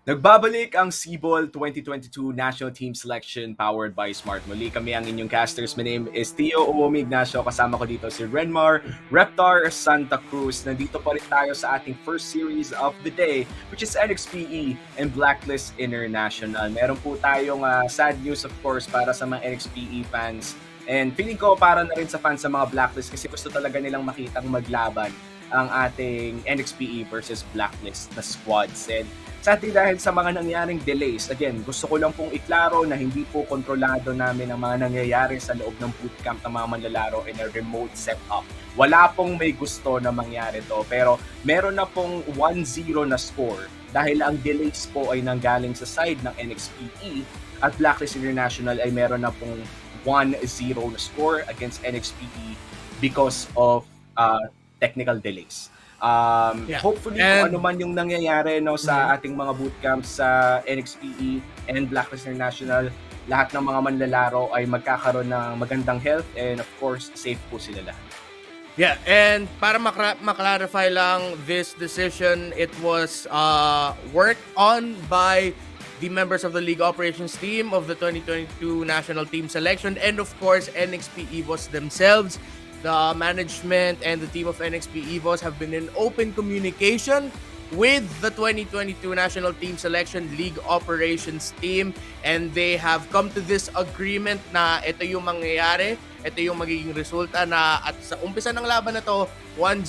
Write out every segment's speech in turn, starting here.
Nagbabalik ang SIBOL 2022 National Team Selection powered by Smart. Muli kami ang inyong casters. My name is Tio Uomi Ignacio. Kasama ko dito si Renmar, Reptar Santa Cruz. Nandito pa rin tayo sa ating first series of the day, which is NXPE and Blacklist International. Meron po tayong sad news of course para sa mga NXPE fans. And feeling ko para na rin sa fans sa mga Blacklist kasi gusto talaga nilang makitang maglaban ang ating NXPE versus Blacklist na squads. And sa atin dahil sa mga nangyaring delays, again, gusto ko lang pong iklaro na hindi po kontrolado namin ang mga nangyayari sa loob ng bootcamp ng mga manlalaro in a remote setup. Wala pong may gusto na mangyari to, pero meron na pong 1-0 na score dahil ang delays po ay nanggaling sa side ng NXPE at Blacklist International ay meron na pong 1-0 na score against NXPE because of technical delays. Hopefully kung ano man yung nangyayari sa ating mga bootcamps sa NXPE and Blacklist International, lahat ng mga manlalaro ay magkakaroon ng magandang health and of course safe po sila lahat. Yeah, and para maklarify lang, this decision, it was worked on by the members of the League Operations team of the 2022 National Team Selection and of course NXPE Evos themselves. The management and the team of NXPE Evos have been in open communication with the 2022 National Team Selection League Operations team, and they have come to this agreement na ito yung mangyayari, ito yung magiging resulta na at sa umpisa ng laban na to, 1-0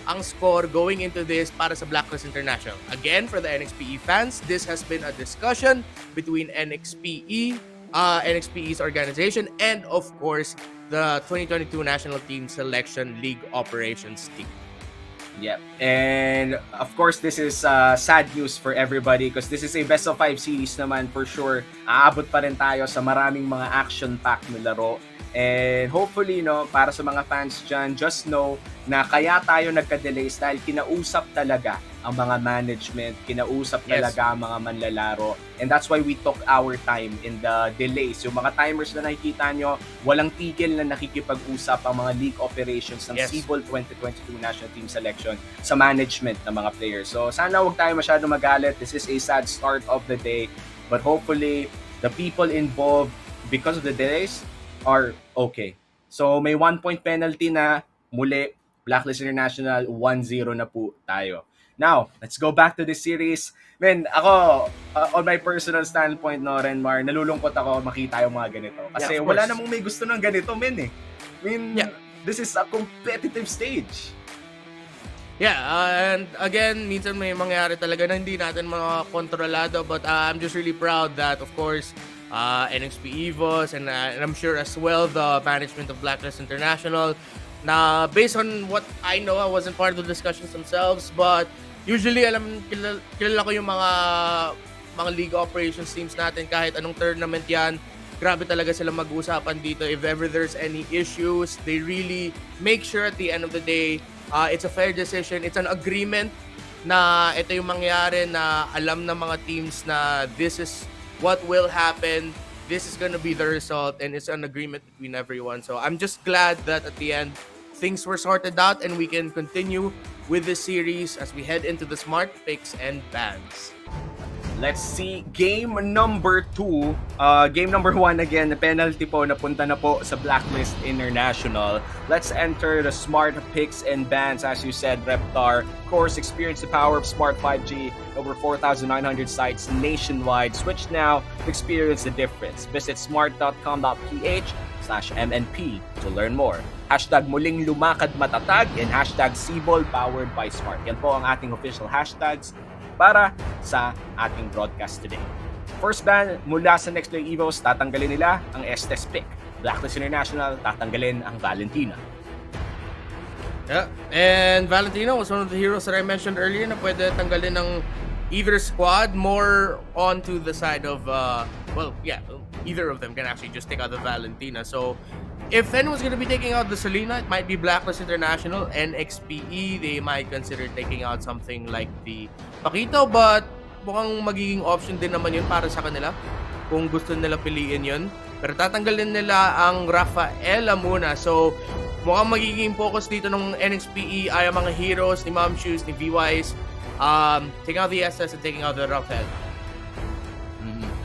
ang score going into this para sa Blacklist International. Again, for the NXPE fans, this has been a discussion between NXPE's organization and of course the 2022 National Team Selection League Operations team. Yep. And of course, this is sad news for everybody because this is a best of 5 series naman for sure. Aabot pa rin tayo sa maraming mga action-packed na laro. And hopefully, para sa mga fans dyan, just know na kaya tayo nagka-delays dahil kinausap talaga ang mga management, kinausap talaga ang mga manlalaro. And that's why we took our time in the delays. Yung mga timers na nakikita nyo, walang tigil na nakikipag-usap ang mga league operations ng SIBOL 2022 National Team Selection sa management ng mga players. So sana huwag tayo masyado magalit. This is a sad start of the day. But hopefully, the people involved because of the delays are okay. So may 1-point penalty na muli, Blacklist International, 1-0 na po tayo. Now, let's go back to the series. Man, ako, on my personal standpoint, Renmar, nalulungkot ako makita yung mga ganito. Kasi wala namang may gusto ng ganito, men eh. I mean, this is a competitive stage. Yeah, and again, minsan may mangyari talaga na hindi natin mga kontrolado, but I'm just really proud that, of course, NXPE Evos and I'm sure as well the management of Blacklist International, na based on what I know, I wasn't part of the discussions themselves, but usually kilala ko yung mga league operations teams natin kahit anong tournament yan. Grabe talaga sila mag-uusapan dito. If ever there's any issues, they really make sure at the end of the day, it's a fair decision. It's an agreement na ito yung mangyari, na alam ng mga teams na this is what will happen. This is gonna be the result, and it's an agreement between everyone. So I'm just glad that at the end, things were sorted out and we can continue with this series as we head into the smart picks and bans. Let's see game number 2. Game number 1 again, the penalty po napunta na po sa Blacklist International. Let's enter the smart picks and bans. As you said, Reptar, of course, experience the power of smart 5G, over 4,900 sites nationwide. Switch now to experience the difference. Visit smart.com.ph/MNP to learn more. Hashtag muling lumakad matatag and hashtag SIBOL powered by Smart. Yan po ang ating official hashtags para sa ating broadcast today. First ban, mula sa Nexplay Evos, tatanggalin nila ang Estes pick. Blacklist International, tatanggalin ang Valentina. Yeah, and Valentina was one of the heroes that I mentioned earlier na pwede tanggalin ng either squad, more onto the side of, either of them can actually just take out the Valentina. So, if anyone's going to be taking out the Selena, it might be Blacklist International, NXPE. They might consider taking out something like the Pakito, but mukhang magiging option din naman yun para sa kanila kung gusto nila piliin yun. Pero tatanggalin nila ang Rafaela muna. So, mukhang magiging focus dito ng NXPE ay ang mga heroes ni Mom Shoes, ni VYs, taking out the SS and taking out the Rafael.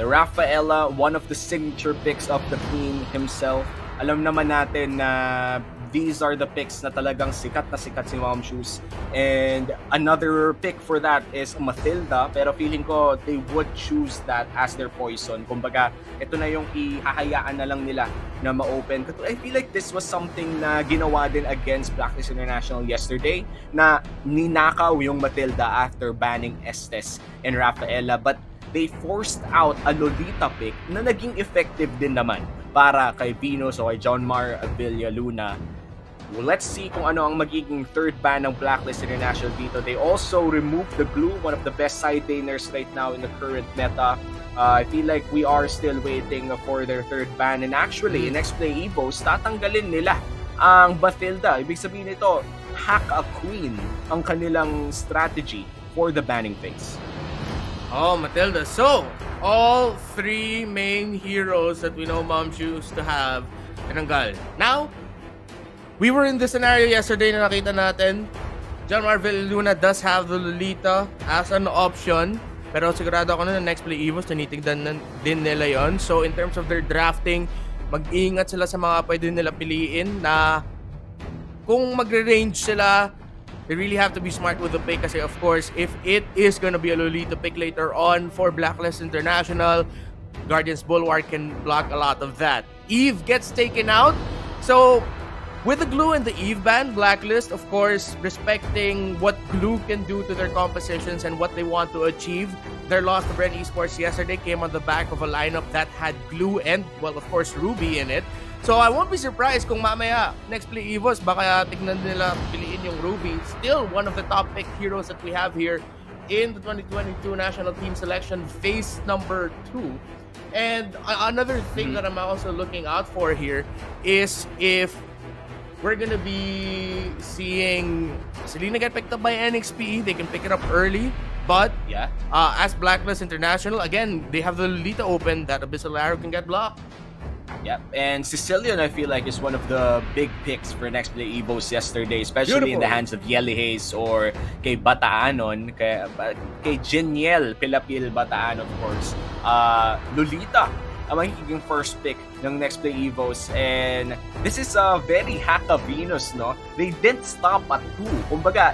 The Rafaela, one of the signature picks of the Queen himself. Alam naman natin na these are the picks na talagang sikat na sikat si Mom Shoes. And another pick for that is Matilda, pero feeling ko they would choose that as their poison. Kumbaga, ito na yung ihahayaan na lang nila na ma-open. I feel like this was something na ginawa din against Blacklist International yesterday, na ninakaw yung Matilda after banning Estes and Rafaela. But they forced out a Lolita pick na naging effective din naman para kay Venus o kay John Mar Villaluna. Well, let's see kung ano ang magiging third ban ng Blacklist International dito. They also removed the glue, one of the best side laners right now in the current meta. I feel like we are still waiting for their third ban. And actually, in Nexplay Evos, tatanggalin nila ang Bathilda. Ibig sabihin nito, hack a queen ang kanilang strategy for the banning phase. Oh, Matilda. So, all three main heroes that we know Mom Shoes to have, tinanggal. Now, we were in this scenario yesterday na nakita natin. John Marvel Luna does have the Lolita as an option. Pero sigurado ako na Nexplay Evos, tinitignan din nila yon. So, in terms of their drafting, mag-iingat sila sa mga pwede nila piliin na kung magre-range sila, they really have to be smart with the pick kasi of course, if it is gonna be a Lolita pick later on for Blacklist International, Guardian's Bulwark can block a lot of that. Eve gets taken out. So, with the glue and the Eve ban, Blacklist, of course, respecting what glue can do to their compositions and what they want to achieve. Their loss to Brent Esports yesterday came on the back of a lineup that had glue and, well, of course, Ruby in it. So I won't be surprised kung mamaya Nexplay Evos baka tignan nila piliin yung Ruby. Still one of the top pick heroes that we have here in the 2022 national team selection phase number 2. And another thing that I'm also looking out for here is if we're gonna be seeing Selena get picked up by NXPE, they can pick it up early. But as Blacklist International, again, they have the Lolita open that Abyssal Arrow can get blocked. Yep, and Sicilian I feel like is one of the big picks for Nexplay Evos yesterday, especially in the hands of Yelly Hayes or kay Bataanon, kay Jeniel Pilapil Bataan of course. Lolita ang magiging first pick ng Nexplay Evos, and this is a very haka Venus, no? They didn't stop at 2. Kumbaga,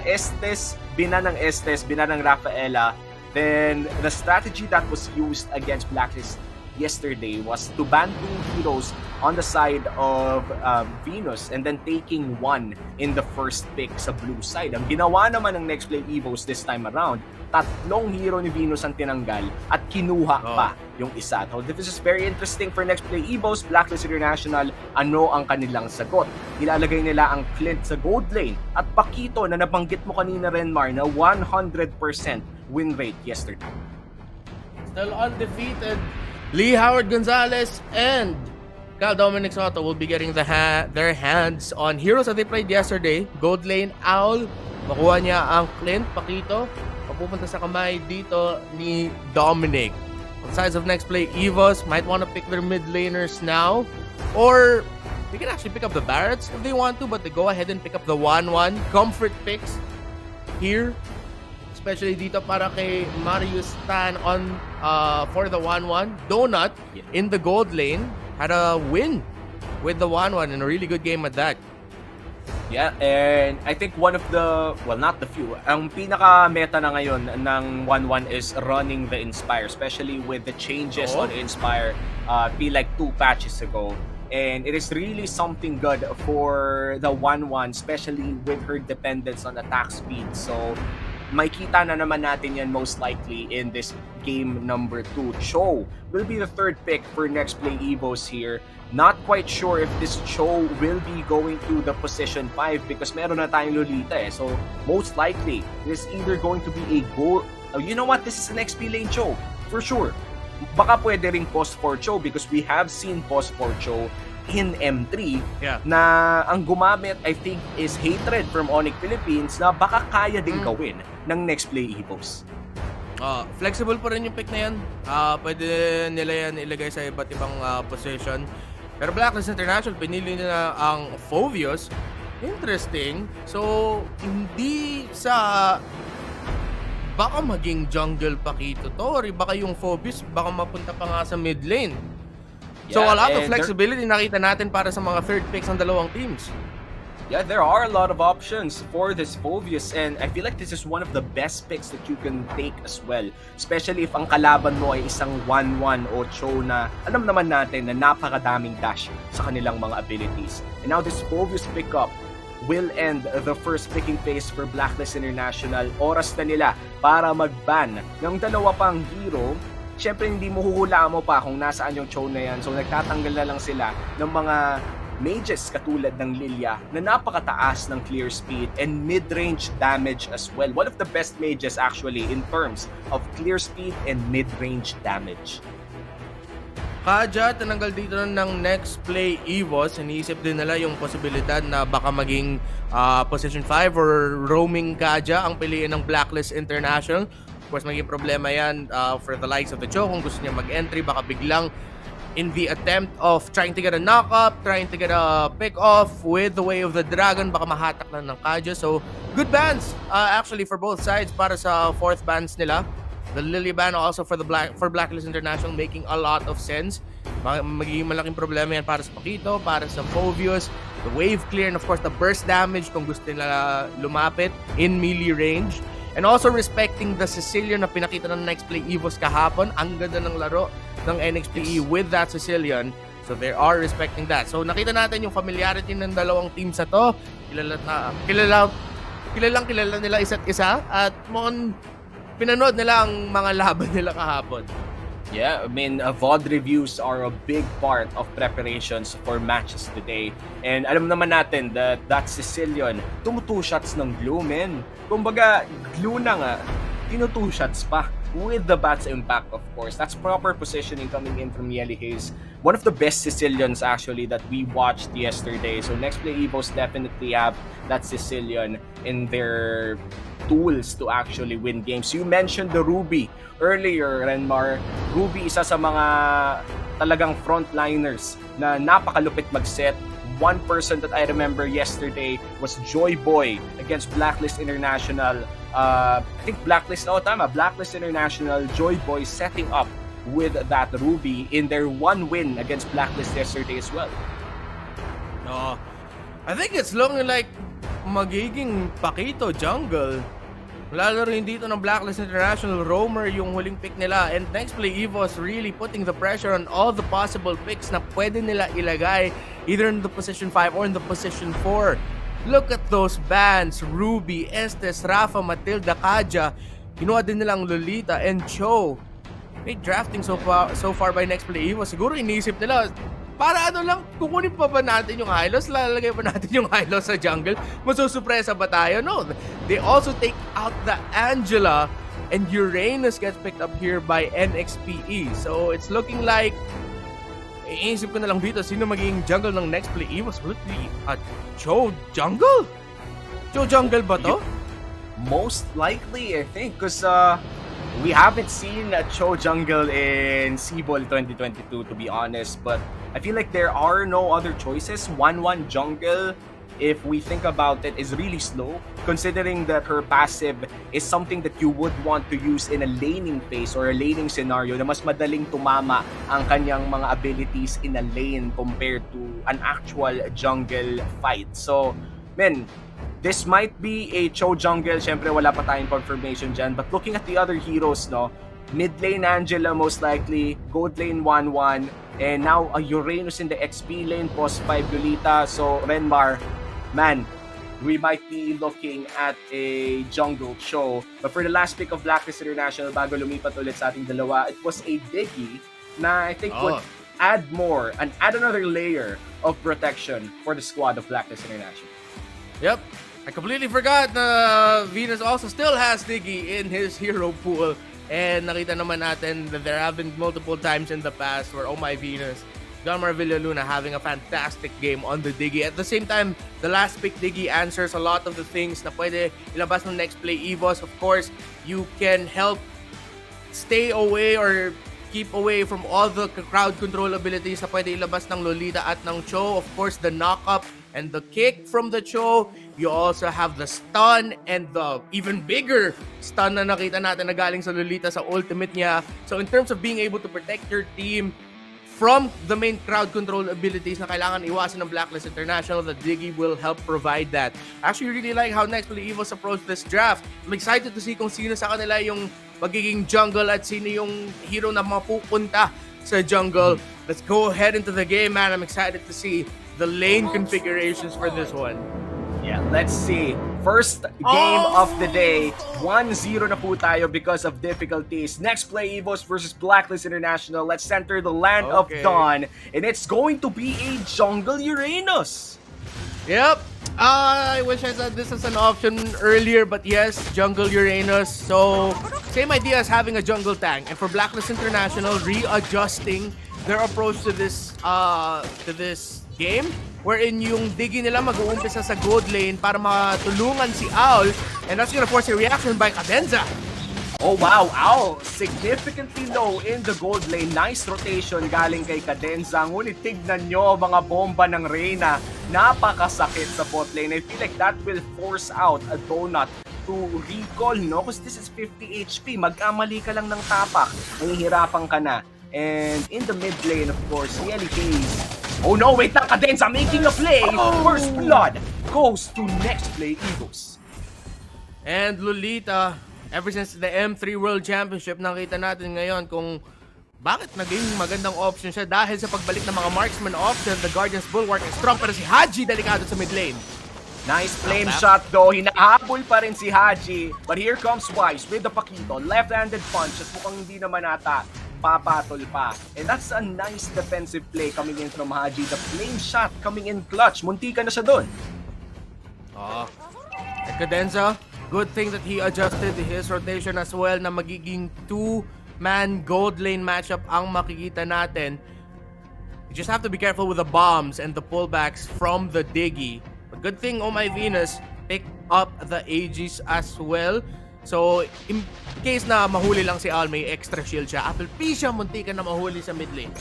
binanang Estes, binanang Rafaela, then the strategy that was used against Blacklist yesterday was to ban 2 heroes on the side of Venus and then taking 1 in the first pick sa blue side. Ang ginawa naman ng Nexplay Evos this time around, 3 hero ni Venus ang tinanggal at kinuha pa yung isa. So this is very interesting for Nexplay Evos. Blacklist International, ano ang kanilang sagot? Ilalagay nila ang Clint sa gold lane at Pakito na nabanggit mo kanina rin, Mar, na 100% win rate yesterday. Still undefeated. Lee Howard Gonzalez and Cal Dominic Soto will be getting their hands on heroes that they played yesterday. Gold lane, Owl. Makuha niya ang Clint, Pakito. Papupunta sa kamay dito ni Dominic. On sides of Nexplay Evos, might want to pick their mid laners now. Or they can actually pick up the Barretts if they want to, but they go ahead and pick up the 1-1. Comfort picks here. Especially dito para kay Marius Tan on for the 1-1. Donut in the gold lane had a win with the 1-1 and a really good game at that. Yeah, and I think one of the, well, not the few, ang pinaka-meta na ngayon ng 1-1 is running the Inspire, especially with the changes on Inspire, feel like 2 patches ago. And it is really something good for the 1-1, especially with her dependence on attack speed. So, may kita na naman natin yan most likely in this game number 2. Cho will be the third pick for Nexplay Evos here. Not quite sure if this Cho will be going to the position 5 because meron na tayong Lolita eh. So most likely, it is either going to be a goal. You know what? This is an XP lane Cho for sure. Baka pwede ring post for Cho because we have seen post for Cho in M3 na ang gumamit I think is Hatred from Onyx Philippines na baka kaya din gawin ng Nexplay Evos. Flexible pa rin yung pick na yan. Pwede nila yan ilagay sa iba't ibang position. Pero Blacklist International, pinili nila ang Fovios. Interesting. So, hindi sa baka maging jungle Pakito to, or baka yung Phobius baka mapunta pa nga sa mid lane. So a lot of flexibility nakita natin para sa mga third picks ng dalawang teams. Yeah, there are a lot of options for this Phobius, and I feel like this is one of the best picks that you can take as well. Especially if ang kalaban mo ay isang 1-1 o Cho na alam naman natin na napakadaming dash sa kanilang mga abilities. And now this Phobius pickup will end the first picking phase for Blacklist International. Oras na nila para mag-ban ng dalawa pang hero. Siyempre hindi mo huhulaan mo pa kung nasaan yung Cho na yan. So nagtatanggal na lang sila ng mga mages katulad ng Lilia na napakataas ng clear speed and mid-range damage as well. One of the best mages actually in terms of clear speed and mid-range damage. Kaja, tinanggal dito ng Nexplay Evos. Iniisip din nila yung posibilidad na baka maging position 5 or roaming Kaja ang piliin ng Blacklist International. Of course, maging problema yan for the likes of the Cho. Kung gusto niya mag-entry, baka biglang in the attempt of trying to get a knock-up, trying to get a pick-off with the Way of the Dragon, baka mahatak lang ng Kaja. So, good bans actually for both sides para sa fourth bans nila. The Lily ban also for Blacklist International making a lot of sense. Magiging malaking problema yan para sa Pakito, para sa Phobius, the wave clear, and of course the burst damage kung gusto nila lumapit in melee range. And also respecting the Sicilian na pinakita ng Nexplay Evos kahapon. Ang ganda ng laro ng NXPE with that Sicilian. So they are respecting that. So nakita natin yung familiarity ng dalawang teams na to. Kilalang nila isa't isa. At mukhang pinanood nila ang mga laban nila kahapon. Yeah, I mean, VOD reviews are a big part of preparations for matches today. And alam naman natin that Sicilian, tumu-2 shots ng glue, men. Kumbaga, glue na nga, tinu-2 shots pa. With the bat's impact, of course. That's proper positioning coming in from Yeli Hayes. One of the best Sicilians, actually, that we watched yesterday. So, Nexplay Evos definitely have that Sicilian in their tools to actually win games. You mentioned the Ruby earlier, Renmar. Ruby, isa sa mga talagang frontliners na napakalupit mag-set. One person that I remember yesterday was Joy Boy against Blacklist International. I think Blacklist International, Joy Boy setting up with that Ruby in their one win against Blacklist yesterday as well. I think it's looking like magiging Pakito jungle. Lalo rin dito ng Blacklist International, Roamer yung huling pick nila, and Nexplay Evos really putting the pressure on all the possible picks na pwede nila ilagay either in the position 5 or in the position 4. Look at those bans, Ruby, Estes, Rafa, Matilda, Kaja. Kinuha din nilang Lolita and Cho. Great drafting so far by Nexplay Evos. Siguro iniisip nila, para ano lang, kukunin pa ba natin yung Hylos? Lalagay pa natin yung Hylos sa jungle? Masusupresa ba tayo? No. They also take out the Angela, and Uranus gets picked up here by NXPE. So it's looking like, iisip ko na lang dito, sino magiging jungle ng Nexplay Evos? Would it be a Cho jungle? Cho jungle ba to? Most likely, I think, because we haven't seen a Cho jungle in SIBOL 2022, to be honest, but I feel like there are no other choices. 1-1 jungle, if we think about it, is really slow, considering that her passive is something that you would want to use in a laning phase or a laning scenario na mas madaling tumama ang kanyang mga abilities in a lane compared to an actual jungle fight. So, men, this might be a Cho jungle. Syempre, wala pa tayong confirmation dyan. But looking at the other heroes, no, mid lane Angela most likely, gold lane 1-1, and now a Uranus in the XP lane, post 5 Lolita. So, Renmar, man, we might be looking at a jungle Cho. But for the last pick of Blacklist International, bago lumipat ulit sa ating dalawa, it was a Diggy na I think would add more and add another layer of protection for the squad of Blacklist International. Yep. I completely forgot na Venus also still has Diggy in his hero pool. And nakita naman natin that there have been multiple times in the past where, oh my Venus, Donmar Villaluna having a fantastic game on the Diggy. At the same time, the last pick Diggy answers a lot of the things na pwede ilabas ng Nexplay Evos. Of course, you can help stay away or keep away from all the crowd control abilities na pwede ilabas ng Lolita at ng Cho. Of course, the knock-up and the kick from the Cho. You also have the stun and the even bigger stun na nakita natin na galing sa Lolita sa ultimate niya. So in terms of being able to protect your team from the main crowd control abilities na kailangan iwasan ng Blacklist International, the Diggy will help provide that. I actually really like how Nexplay Evos approach this draft. I'm excited to see kung sino sa kanila yung magiging jungle at sino yung hero na mapupunta sa jungle. Let's go ahead into the game, man. I'm excited to see the lane configurations for this one. Yeah, let's see. First game of the day, 1-0 na po tayo because of difficulties. Nexplay Evos versus Blacklist International. Let's enter the land of Dawn, and it's going to be a jungle Uranus. Yep. I wish I said this as an option earlier, but yes, jungle Uranus. So, same idea as having a jungle tank. And for Blacklist International, readjusting their approach to this game, wherein yung Diggy nila mag-uumpisa sa gold lane para matulungan si Owl, and that's gonna force a reaction by Cadenza. Oh wow, Owl significantly low in the gold lane. Nice rotation galing kay Cadenza. Ngunit tignan nyo mga bomba ng Reyna. Napakasakit sa bot lane. I feel like that will force out a Donut to recall, no? Because this is 50 HP. Magkamali ka lang ng tapak, mahihirapan ka na. And in the mid lane, of course, LK's. Oh no, wait lang, Cadenza making a play. First blood goes to Nexplay Evos. And Lolita, ever since the M3 World Championship, nakita natin ngayon kung bakit naging magandang option siya dahil sa pagbalik ng mga marksman option. The Guardian's Bulwark is strong, pero si Haji delikado sa mid lane. Nice flame shot though. Hinahabol pa rin si Haji. But here comes Wise with the Pakito. Left-handed punch at mukhang hindi naman ata papatol pa. And that's a nice defensive play coming in from Haji. The flame shot coming in clutch. Muntika na siya doon. And Cadenza, good thing that he adjusted his rotation as well na magiging 2-man gold lane matchup ang makikita natin. You just have to be careful with the bombs and the pullbacks from the Diggy. But good thing Oh My Venus picked up the Aegis as well. So, in case na mahuli lang si Owl, may extra shield siya. Apple P siya, muntikan na mahuli sa mid lane.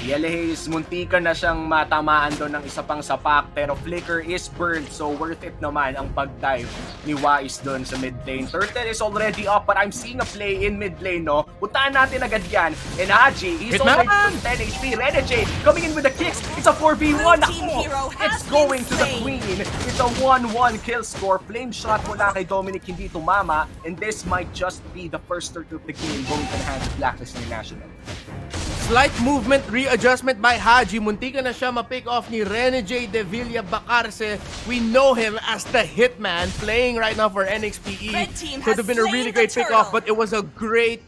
Yelehis, muntika na siyang matamaan doon ng isa pang sapak, pero Flicker is burned, so worth it naman ang pag-dive ni Wise doon sa mid lane. Turtle is already up, but I'm seeing a play in mid lane, no? Puntaan natin agad yan. And Haji, he's already 10 HP. Renegade coming in with the kicks. It's a 4v1. It's going to the queen. It's a 1-1 kill score. Flame shot mula kay Dominic, hindi tumama. And this might just be the first start of the game going to the hands of Blacklist International. Slight movement, readjustment by Haji. Muntika na siya ma-pick off ni Renegade de Villa Bacarse. We know him as the hitman playing right now for NXPE. Could have been a really great pick off, but it was a great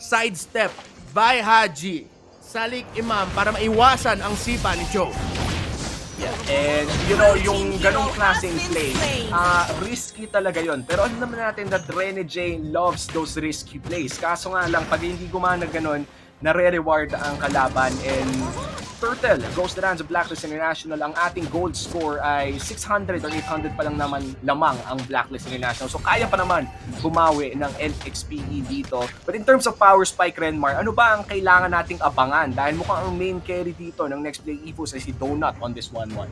sidestep by Haji. Salik Imam para maiwasan ang sipa ni Joe. Yeah. And you know, yung ganong klaseng play, risky talaga yon. Pero alam naman natin that Renegade loves those risky plays. Kaso nga lang, pag hindi gumana ganon, nare-reward ang kalaban. And Turtle goes to the hands of Blacklist International. Ang ating gold score ay 600 or 800 pa lang naman lamang ang Blacklist International. So kaya pa naman bumawi ng NXPE dito. But in terms of power spike, Renmar, ano ba ang kailangan nating abangan? Dahil mukhang ang main carry dito ng Nexplay Evos ay si Donut on this 1-1.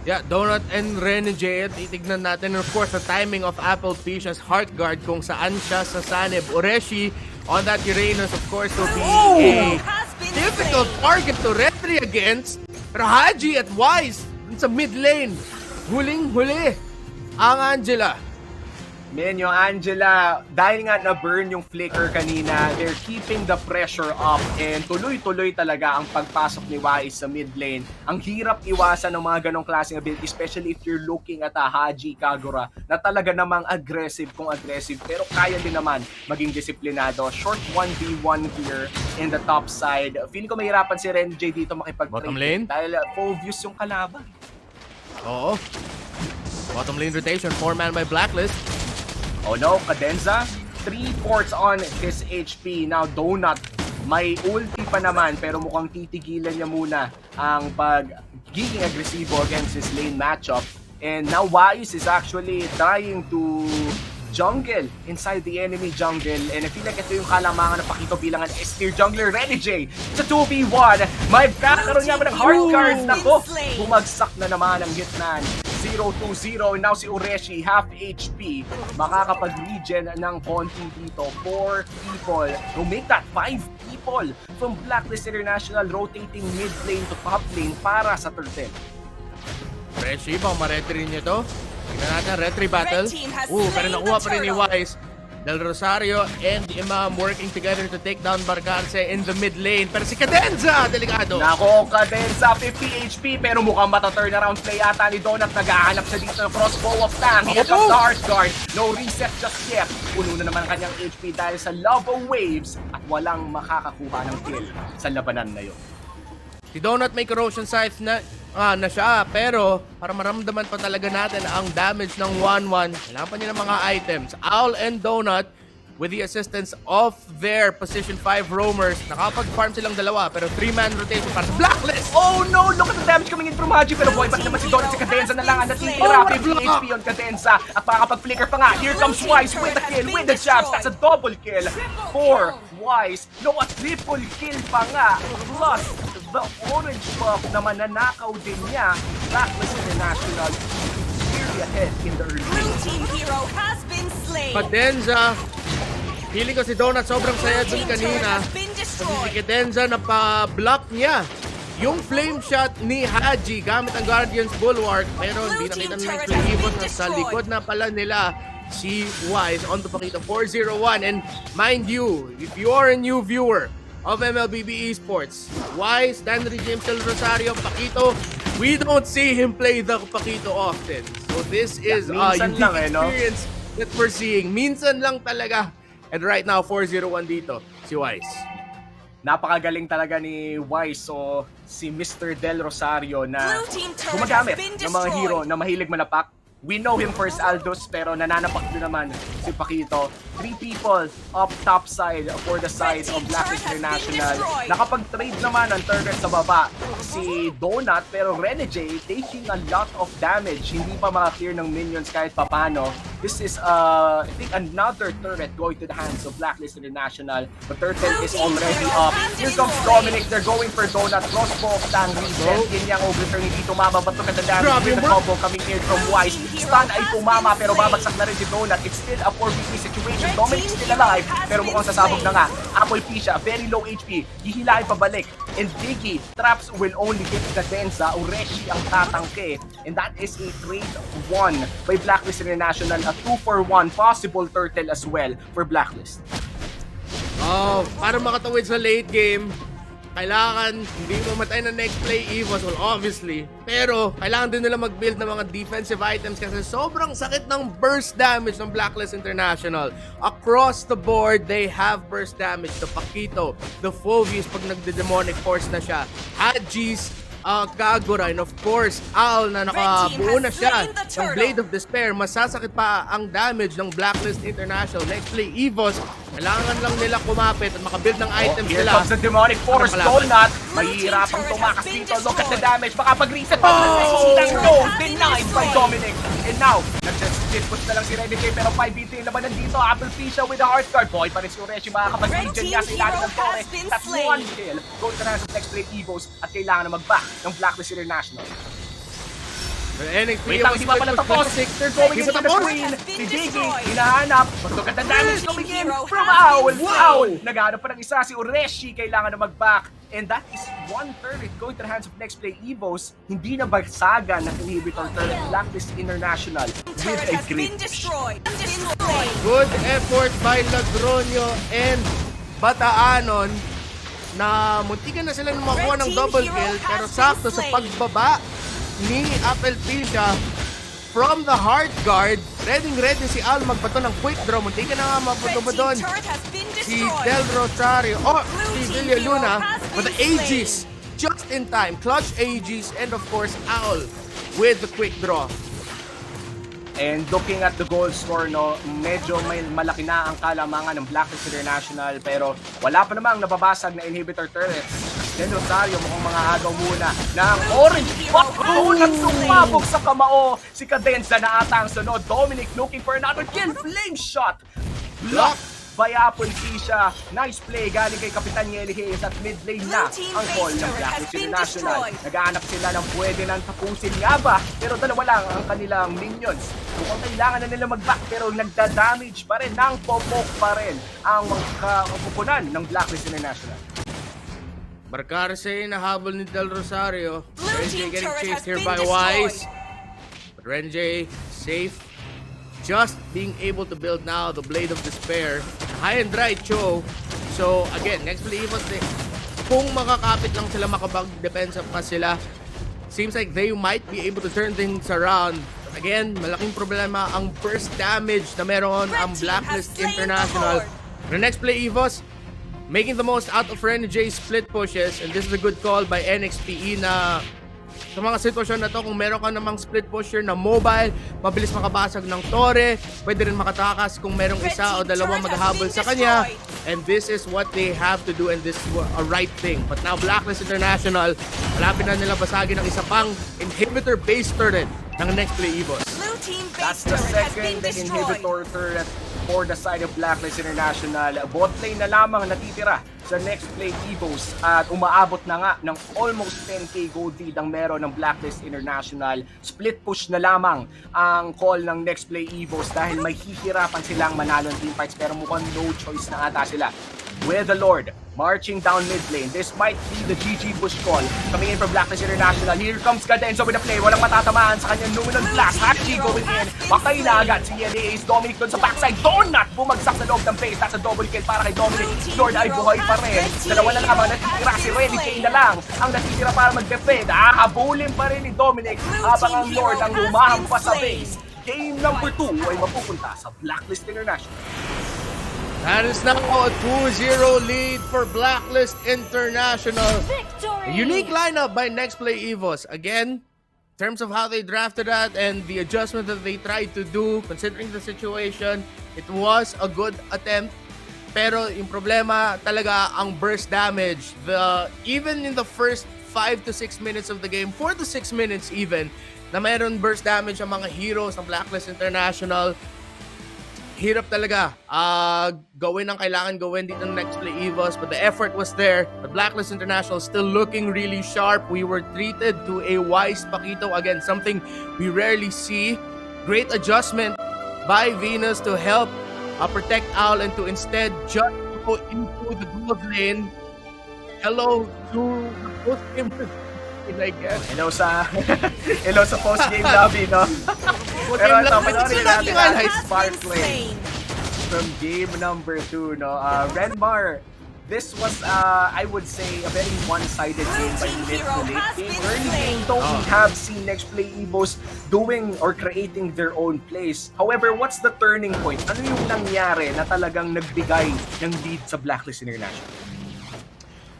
Yeah, Donut and Renegade, titignan natin. And of course, the timing of Apple Fisher's Heart Guard kung saan siya sa Sanib. Ureshi on that Uranus, of course, will be a difficult target to retry against. Pero Haji at Wise sa mid lane, huling-huli ang Angela. Man, yung Angela, dahil nga na-burn yung Flicker kanina, they're keeping the pressure up and tuloy-tuloy talaga ang pagpasok ni Wise sa mid lane. Ang hirap iwasan ng mga ganong klaseng ability, especially if you're looking at a Haji Kagura na talaga namang aggressive kung aggressive, pero kaya din naman maging disiplinado. Short 1v1 here in the top side. Feeling ko mahirapan si Renjay dito Bottom lane? dahil full views yung kalaban. Oo. Bottom lane rotation, 4-man by Blacklist. Oh no, Cadenza, 3 ports on his HP. Now, Donut, may ulti pa naman, pero mukhang titigilan niya muna ang pagiging agresibo against his lane matchup. And now, Wise is actually trying to jungle inside the enemy jungle. And I feel like ito yung kalamangan na pakito bilang an S-tier jungler. Ready J sa 2v1. May kakaroon nga ba ng hard card? Nako, bumagsak na naman ang hitman. 0-2-0. Now si Ureshi, half HP. Makakapag-regen ng konti dito. 4 people. To make that 5 people from Blacklist International rotating mid lane to top lane para sa turtle. Ureshi, baka ma-retry niya to. Tingnan natin, retry battle. Pero nakuha pa rin ni Wise. Del Rosario and Imam working together to take down Barcarce in the mid lane. Pero si Cadenza, delikado. Nako, Cadenza, 50 HP, pero mukhang mata-turnaround play ata ni Donut. Nagahanap siya dito ng crossbow of tank. Here comes the Heart Guard. No reset just yet. Puno na naman kanyang HP dahil sa lava waves at walang makakakuha ng kill sa labanan na yun. Si Donut may corrosion scythe na siya, pero para maramdaman pa talaga natin ang damage ng 1-1, kailangan pa niya ng mga items. Owl and Donut, with the assistance of their position 5 roamers, nakapag-farm silang dalawa, pero 3-man rotation para sa Blacklist! Oh no! Look at the damage coming in from Haji, pero boy, pati naman si Donut, si Cadenza na lang ang natitira. 50 HP on Cadenza, at makakapag-flicker pa nga. Here comes Wise with the kill, with the jabs. That's a double kill for Wise. No, a triple kill pa nga. Plus, the orange buff na mananakaw din niya. Blacklist International clearly ahead in the early. Blue team hero has been slain. Cadenza, feeling ko si Donut sobrang saya dun kanina. Kasi si Cadenza napa-block niya yung flame shot ni Haji gamit ang Guardian's Bulwark, pero hindi nakita ng Nexplay Evos na sa likod na pala nila si Wise. On to pakita 4-0-1, and mind you, if you are a new viewer of MLBB Esports, Wise, Danry James Del Rosario, Pakito, we don't see him play the Pakito often. So this is a unique experience that we're seeing. Minsan lang talaga. And right now, 4-0-1 dito, si Wise. Napakagaling talaga ni Wise, so si Mr. Del Rosario na gumagamit ng mga hero na mahilig malapak. We know him for his Aldous, pero nananapak din naman si Pakito. 3 people up top side for the side of Blacklist International. Nakapag-trade naman ang turret sa baba si Donut, pero Renegade taking a lot of damage. Hindi pa maka-clear ng minions kahit papano. This is, I think, another turret going to the hands of Blacklist International. The turtle is already up. Here comes Dominic. They're going for Donut. Crossbow of Tang Reset. Yan yung overturn dito. Mababato ka na damage with the combo coming in from Wise. Stun ay tumama, pero babagsak na rin si Donut. It's still a 4v3 situation. Dominic still alive, pero mukhang sasabog na nga. Apple Pisha, very low HP. Hihilahin pabalik. And Diggy, traps will only hit Cadenza. Ureshi ang tatangke. And that is a trade 1 by Blacklist International. A 2-for-1 possible turtle as well for Blacklist. Para makatawid sa late game, kailangan hindi mamatay na Nexplay Evos, well, obviously. Pero kailangan din nila mag-build ng mga defensive items kasi sobrang sakit ng burst damage ng Blacklist International. Across the board, they have burst damage. The Pakito, the Fovies pag nagde-demonic force na siya, Hajis, Kagura, and of course, Owl na nakabuo na siya ng Blade of Despair. Masasakit pa ang damage ng Blacklist International. Nexplay Evos, kailangan lang nila kumapit at makabuild ng items Here nila. comes the demonic force. Donut, mahihirapang tumakas dito. Look at the damage. Makapag-reset pa ng no, denied by Dominic. And now, nag-just push na lang si Renegade, pero 5v3 yung labanan dito. Apple Pisha with the heart guard. Boy, pa rin si Ureshi. Makakapag-regen niya sa ilalim ng tore. That's 1 kill. Goes to the hands of Nexplay Evos at kailangan na mag-back ng Blacklist International. NXPE, Wait lang, hindi pa pala tapos. They're going into the green. Si Diggy, hinahanap. Look at the damage coming in from Owl. Owl, naghanap pa ng isa. Si Ureshi, kailangan na mag-back. And that is 1 turret going to the hands of Nexplay Evos. Hindi na bagsagan ng inhibitor turret Blacklist International with a great good effort by Ladronio and Bataanon na muntikan na sila makuha ng double kill, pero sakto sa pagbaba ni Apple Pisha from the hard guard. Ready si Al magbato ng quick draw. Muntikan na nga maputo ba doon si Del Rosario si Villa Luna with the Aegis just in time. Clutch Aegis, and of course Owl with the quick draw. And looking at the goal score, no, medyo may malaki na ang kalamangan ng Blacklist International, pero wala pa namang nababasag na inhibitor turrets Then Rosario mukhang mga agaw muna ng orange. At sumabog sa kamao si Cadenza na ata ang sunod. Dominic looking for another kill. Flame shot. Block by Apple Tisha. Nice play galing kay Kapitan Yeli Hayes at mid lane na ang call ng Blacklist International. Naghahanap sila ng pwede nang tapusin nga ba, pero dalawa lang ang kanilang minions. Mukhang kailangan na nila mag-back pero nagda-damage pa rin, nang pomok pa rin ang kupunan ng Blacklist International. Barcarse nahabol ni Del Rosario. Renjay getting chased here by Wise. But Renjay safe. Just being able to build now the Blade of Despair. High and dry Cho. So again, Nexplay Evos, kung makakapit lang sila, makapag-depensa pa sila, seems like they might be able to turn things around. But again, malaking problema ang burst damage na meron ang Blacklist International. The Nexplay Evos making the most out of Renjay's split pushes, and this is a good call by NXPE na sa mga sitwasyon na to, kung meron ka namang split pusher na mobile, mabilis makabasag ng tore, pwede rin makatakas kung merong isa o dalawa maghahabol sa kanya. And this is what they have to do, and this is a right thing. But now Blacklist International, malapit na nila basagin ng isa pang inhibitor-based turret ng Nexplay Evos. That's the second inhibitor turret for the side of Blacklist International. Bot lane na lamang natitira sa Nexplay Evos at umaabot na nga ng almost 10k gold lead ang meron ng Blacklist International. Split push na lamang ang call ng Nexplay Evos dahil may hihirapan silang manalo ng teamfights pero mukhang no choice na ata sila. With the Lord marching down mid lane. This might be the GG push call coming in from Blacklist International. Here comes Cadenza with a play. Walang matatamaan sa kanyang luminous blast. Hachi going in. Patay na agad si Ace Dominic doon sa backside. Donut bumagsak sa loob ng base. That's a double kill para kay Dominic. Lord ay buhay pa rin. Dalawa na lamang natitira. Si Renny Jane na lang ang natitira para mag-defend. Habulin pa rin ni Dominic habang ang Lord ang lumahampas sa base. Game number 2 ay mapupunta sa Blacklist International. That is now a 2-0 lead for Blacklist International. A unique lineup by Nexplay Evos. Again, in terms of how they drafted that and the adjustment that they tried to do, considering the situation, it was a good attempt. Pero yung problema talaga ang burst damage. Even in the first 5 to 6 minutes of the game, 4 to 6 minutes even, na mayroon burst damage ang mga heroes ng Blacklist International. Hirap talaga gawin ang kailangan gawin dito ng Nexplay Evos, but the effort was there. The Blacklist International still looking really sharp. We were treated to a Wise Paquito. Again, something we rarely see. Great adjustment by Venus to help protect Owl and to instead just go into the gold lane. Hello to the post-game I guess. Hello sa post-game lobby, no? Pero ito, panoorin natin ang spark play from game number 2, no? Renmar, this was, I would say, a very one-sided game by mid to late game. Early game, though, we have seen Nexplay Evos doing or creating their own plays. However, what's the turning point? Ano yung nangyari na talagang nagbigay ng lead sa Blacklist International?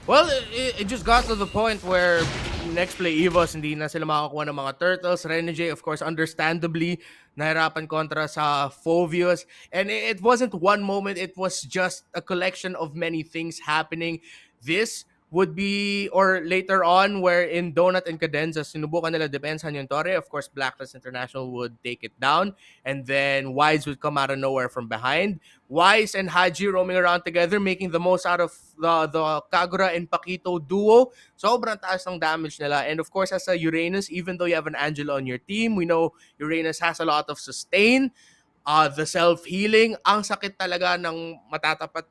Well, it just got to the point where Nexplay Evos hindi na sila makakuha ng mga turtles. Renjay, of course, understandably, nahirapan kontra sa Fovios. And it wasn't one moment, it was just a collection of many things happening. This would be, or later on, where in Donut and Cadenza, sinubukan nila depensahan yung Torre. Of course, Blacklist International would take it down. And then Wise would come out of nowhere from behind. Wise and Haji roaming around together, making the most out of the Kagura and Paquito duo. Sobrang taas ng damage nila. And of course, as a Uranus, even though you have an Angela on your team, we know Uranus has a lot of sustain. The self-healing, ang sakit talaga ng matatapat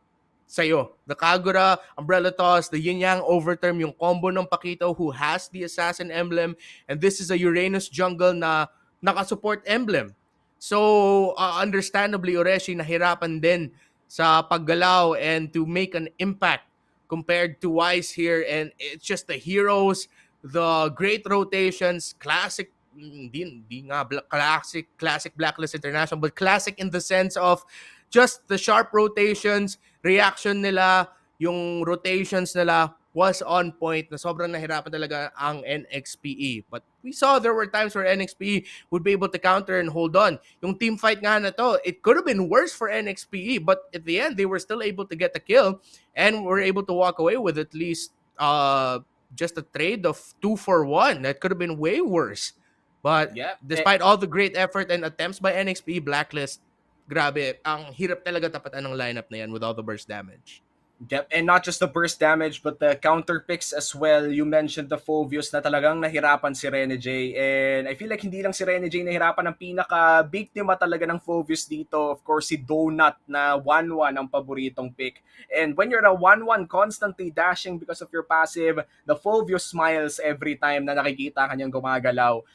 sa'yo. The Kagura, Umbrella Toss, the Yin Yang Overturn, yung combo ng Paquito who has the Assassin emblem, and this is a Uranus jungle na naka-support emblem. So, understandably, Oreshi nahirapan din sa paggalaw and to make an impact compared to Wise here, and it's just the heroes, the great rotations, classic, classic Blacklist International, but classic in the sense of just the sharp rotations, reaction nila, yung rotations nila was on point na sobrang nahirapan talaga ang NXPE. But we saw there were times where NXPE would be able to counter and hold on. Yung team fight nga na to, it could have been worse for NXPE, but at the end, they were still able to get the kill and were able to walk away with at least just a trade of 2-for-1. That could have been way worse. But Yeah. despite all the great effort and attempts by NXPE, Blacklist, grabe, ang hirap talaga tapatan ng lineup na yan with all the burst damage. Yep, and not just the burst damage but the counter picks as well. You mentioned the Fovios na talagang nahirapan si Rene J, and I feel like hindi lang si Rene J nahirapan, ang pinaka-biktima talaga ng Fovios dito, of course, si Donut na 1-1 ang paboritong pick. And when you're a 1-1 constantly dashing because of your passive, the Fovios smiles every time na nakikita kanyang gumagalaw.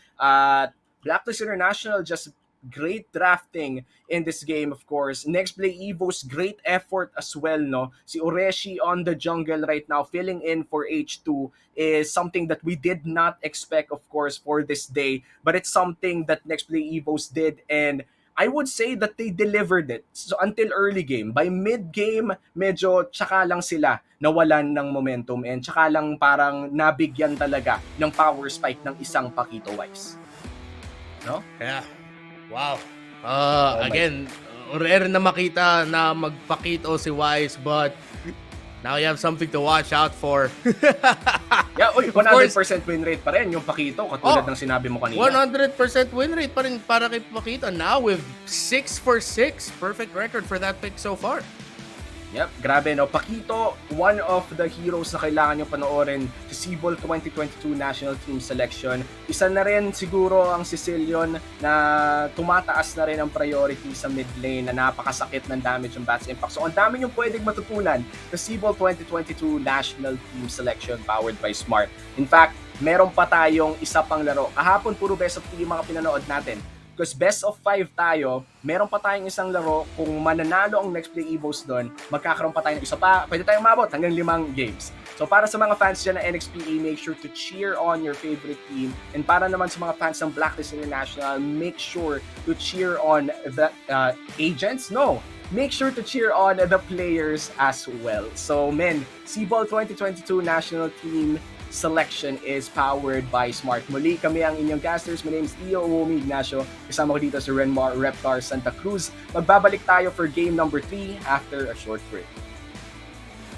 Blacklist International just great drafting in this game, of course. Nexplay Evos, great effort as well, no? Si Oreshi on the jungle right now, filling in for H2 is something that we did not expect, of course, for this day. But it's something that Nexplay Evos did, and I would say that they delivered it. So until early game, by mid-game, medyo tsaka lang sila nawalan ng momentum, and tsaka lang parang nabigyan talaga ng power spike ng isang Pakito Wise. No? Yeah. Wow. Again, rare na makita na magpakito si Wise, but now you have something to watch out for. Yeah, 100% win rate pa rin yung Pakito, katulad ng sinabi mo kanina. 100% win rate pa rin para kay Pakito. Now with 6-for-6, perfect record for that pick so far. Yep, grabe, no? Pakito, one of the heroes na kailangan nyo panoorin sa SIBOL 2022 National Team Selection. Isa na rin siguro ang Sicilian na tumataas na rin ang priority sa mid lane, na napakasakit ng damage ng Bats Impact. So ang dami nyo pwedeng matutunan sa SIBOL 2022 National Team Selection powered by Smart. In fact, meron pa tayong isa pang laro. Kahapon puro best of 3 yung mga pinanood natin. Because best of 5 tayo, meron pa tayong isang laro. Kung mananalo ang Nexplay Evos doon, magkakaroon pa tayo ng isa pa. Pwede tayong mabot hanggang 5 games. So para sa mga fans dyan ng NXPE, make sure to cheer on your favorite team. And para naman sa mga fans ng Blacklist International, make sure to cheer on the agents. No, make sure to cheer on the players as well. So men, SIBOL 2022 National Team Selection is powered by Smart. Muli kami ang inyong casters. My name is Tio Ignacio. Kasama ko dito si Renmar, Reptar, Santa Cruz. Magbabalik tayo for game number 3 after a short break.